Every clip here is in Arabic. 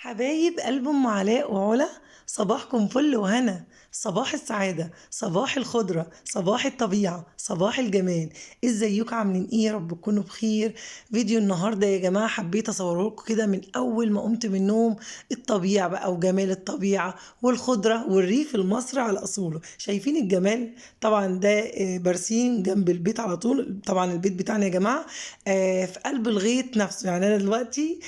حبايب قلب ام علاء وعلا، صباحكم فل وهنا. صباح السعادة، صباح الخضرة، صباح الطبيعة، صباح الجمال. ازيكم عاملين ايه؟ يا رب تكونوا بخير. فيديو النهاردة يا جماعة حبيت اصوره لكم كده من اول ما قمت من النوم. الطبيعة بقى وجمال الطبيعة والخضرة والريف المصري على اصوله. شايفين الجمال؟ طبعا ده برسيم جنب البيت على طول. طبعا البيت بتاعنا يا جماعة في قلب الغيط نفسه. يعني انا دلوقتي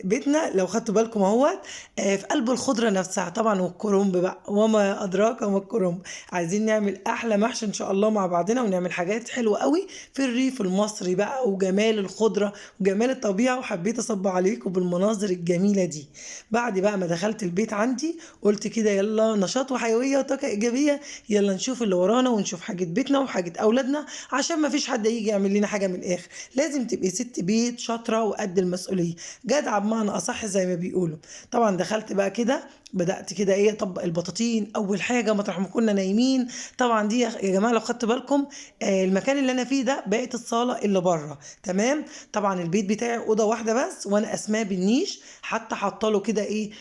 بيتنا لو خدتوا بالكم اهوت في قلب الخضره نفسها طبعا. والكرنب بقى وما ادراك ما الكرنب. عايزين نعمل احلى محشي ان شاء الله مع بعضنا، ونعمل حاجات حلوه قوي في الريف المصري بقى، وجمال الخضره وجمال الطبيعه. وحبيت اصب عليكم بالمناظر الجميله دي. بعد بقى ما دخلت البيت عندي قلت كده يلا نشاط وحيويه وطاقه ايجابيه. يلا نشوف اللي ورانا ونشوف حاجه بيتنا وحاجه اولادنا، عشان ما فيش حد يجي يعمل لنا حاجه من الاخر. لازم تبقي ست بيت شاطره وقد المسؤوليه، جدعه بمعنى اصح زي ما بيقولوا. طبعا دخلت بقى كده، بدأت كده ايه اطبق البطاطين اول حاجه مطرح ما كنا نايمين. طبعا دي يا جماعه لو خدت بالكم المكان اللي انا فيه ده بقت الصاله اللي بره. تمام. طبعا البيت بتاعي اوضه واحده بس، وانا اسماه بالنيش. حتى حاطه له كده ايه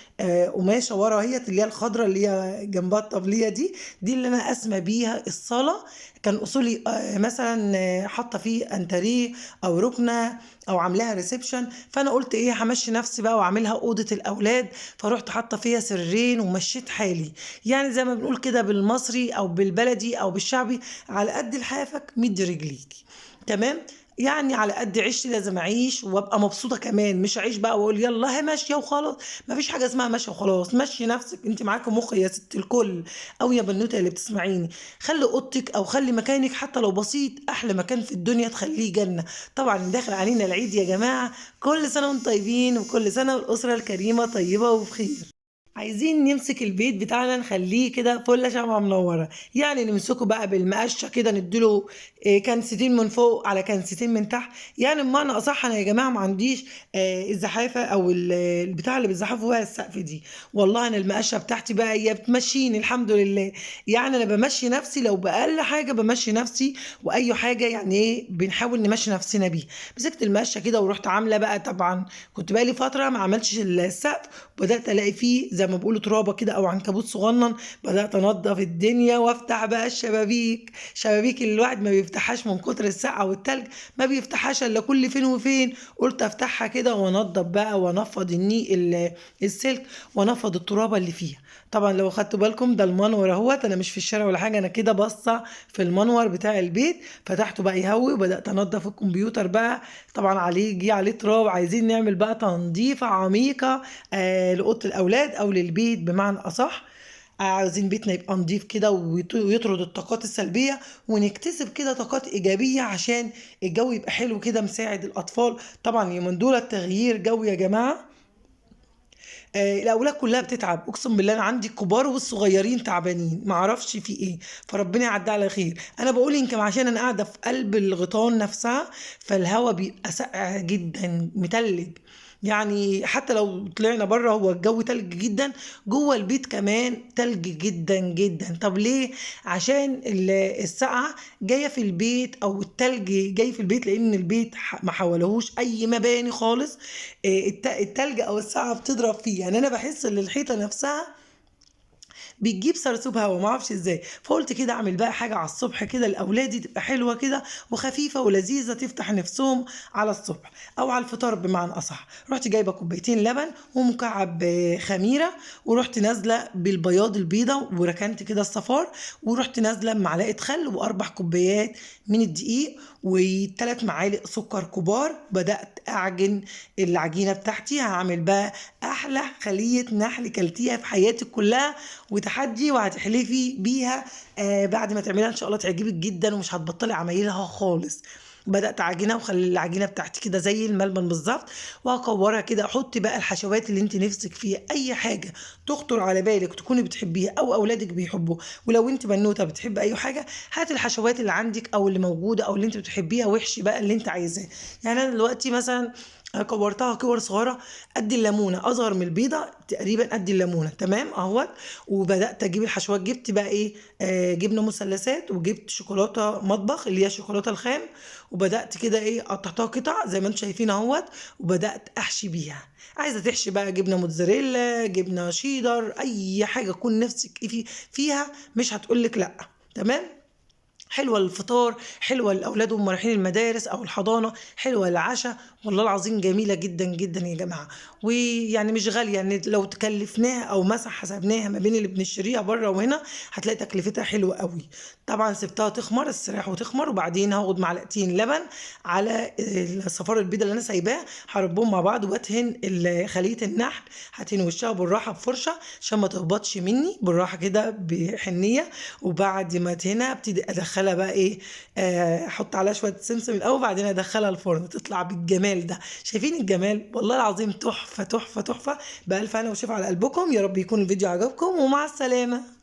قماشه ورا، هي اللي هي الخضراء اللي هي جنبها الطبليه دي اللي انا اسمى بيها الصاله. كان اصولي مثلا حاطه فيه انتريه او ركنه او عاملاها ريسبشن. فانا قلت ايه همشي نفسي بقى واعملها اوضه الاولاد. فروحت حاطه فيها سريرين ومشيت حالي. يعني زي ما بنقول كده بالمصري او بالبلدي او بالشعبي، على قد لحافك مد رجليك. تمام. يعني على قد عيشتي لازم اعيش وابقى مبسوطه كمان، مش اعيش بقى واقول يلا هي ماشيه وخلاص. ما فيش حاجه اسمها ماشيه وخلاص. مشي نفسك، انت معاكي مخ يا ست الكل، او يا بنوته اللي بتسمعيني. خلي اوضتك او خلي مكانك حتى لو بسيط، احلى مكان في الدنيا تخليه جنه. طبعا داخل علينا العيد يا جماعه، كل سنه وانتم طيبين، وكل سنه والاسره الكريمه طيبه وبخير. عايزين نمسك البيت بتاعنا نخليه كده فل شمعة منورة. يعني نمسكه بقى بالمقشة كده، نديله كنستين من فوق على كنستين من تحت. يعني بمعنى أصح أنا يا جماعة ما عنديش الزحافة أو البتاع اللي بيزحفوا بيها السقف دي. والله أنا المقشة بتاعتي بقى هي بتمشيني الحمد لله. يعني أنا بمشي نفسي لو بأقل حاجة بمشي نفسي. وأي حاجة يعني إيه بنحاول نمشي نفسنا بيها. مسكت المقشة كده ورحت عاملة بقى. طبعا كنت بقى لي فترة ما عملتش السقف، وبدأت ألاقي فيه زي ما بيقولوا ترابة كده أو عنكبوت صغنن. بدأت أنضف الدنيا وأفتح بقى الشبابيك. شبابيك اللي الواحد ما بيفتحهاش من كتر السقعة والتلج، ما بيفتحهاش إلا كل فين وفين. قلت أفتحها كده وأنضف بقى وأنفض السلك، وأنفض الترابة اللي فيها. طبعا لو خدتوا بالكم ده المنور اهوت، انا مش في الشارع ولا حاجه، انا كده باصه في المنور بتاع البيت. فتحته بقى يهوي، وبدات انضف الكمبيوتر بقى. طبعا جه عليه تراب. عايزين نعمل بقى تنظيفه عميقه لأوضة الأولاد أو للبيت بمعنى أصح. عايزين بيتنا يبقى نضيف كده ويطرد الطاقات السلبية، ونكتسب كده طاقات إيجابية عشان الجو يبقى حلو كده مساعد الأطفال. طبعا من دول التغيير جو يا جماعة. الاولاد كلها بتتعب، اقسم بالله انا عندي الكبار والصغيرين تعبانين، ما اعرفش في ايه. فربنا يعدي على خير. انا بقول يمكن عشان انا قاعده في قلب الغيطان نفسها، فالهواء بيبقى ساقع جدا متلج. يعني حتى لو طلعنا بره هو الجو تلج جدا، جوه البيت كمان تلج جدا جدا. طب ليه؟ عشان السقعه جايه في البيت، او التلج جاي في البيت، لان البيت ما حولهوش اي مباني خالص. التلج او الساعه بتضرب فيه. يعني انا بحس ان الحيطه نفسها بتجيب سرسوب هوا، ما اعرفش ازاي. فقلت كده اعمل بقى حاجه على الصبح كده لاولادي تبقى حلوه كده وخفيفه ولذيذه، تفتح نفسهم على الصبح او على الفطار بمعنى اصح. رحت جايبه كوبايتين لبن ومكعب خميره، ورحت نازله بالبياض البيضه، وركنت كده الصفار. ورحت نازله بمعلقه خل واربع كوبايات من الدقيق وثلاث معالق سكر كبار. بدات اعجن العجينه بتاعتي. هعمل بقى احلى خليه نحل كلتيها في حياتك كلها، وتحدي وهتحلفي بيها. بعد ما تعمليها ان شاء الله تعجبك جدا ومش هتبطلي عمايلها خالص. بدات اعجنها وخلي العجينه بتاعتي كده زي الملبن بالظبط، وهكورها كده. احطي بقى الحشوات اللي انت نفسك فيها، اي حاجه تخطر على بالك تكوني بتحبيها او اولادك بيحبوها. ولو انت بنوته بتحب اي حاجه، هات الحشوات اللي عندك او اللي موجوده او اللي انت بتحبيها، واحشي بقى اللي انت عايزاه. يعني انا دلوقتي مثلا كورتها كور صغيره قد الليمونه، اصغر من البيضه تقريبا قد الليمونه، تمام اهوت. وبدات اجيب الحشوات، جبت بقى ايه، جبنه مثلثات، وجبت شوكولاته مطبخ اللي هي الشوكولاته الخام، وبدات كده ايه قطعتها قطع زي ما انتم شايفين اهوت، وبدات احشي بيها. عايزه تحشي بقى جبنه موتزاريلا، جبنه شيدر، اي حاجه تكون نفسك فيها مش هتقولك لا. تمام. حلوة للفطار، حلوة للأولاد وهم رايحين المدارس أو الحضانة، حلوة للعشاء. والله العظيم جميلة جدا جدا يا جماعة. ويعني مش غالية، يعني لو تكلفناها أو مثلا حسبناها ما بين اللي بنشتريها بره وهنا هتلاقي تكلفتها حلوة قوي. طبعا سبتها تخمر، استراح وتخمر، وبعدين هاخد معلقتين لبن على الصفار البيضة اللي أنا سايباه، هربهم مع بعض وأدهن خلية النحل. هدهن وشها بالراحة بفرشة عشان ما تهبطش مني، بالراحة كده بحنية. وبعد ما ادهنها ابتدي ادخلها بقى ايه، احط عليها شويه سمسم الاول، بعدين ادخلها الفرن تطلع بالجمال ده. شايفين الجمال؟ والله العظيم تحفه تحفه تحفه. بالف انا وشوف على قلبكم، يا رب يكون الفيديو عجبكم، ومع السلامه.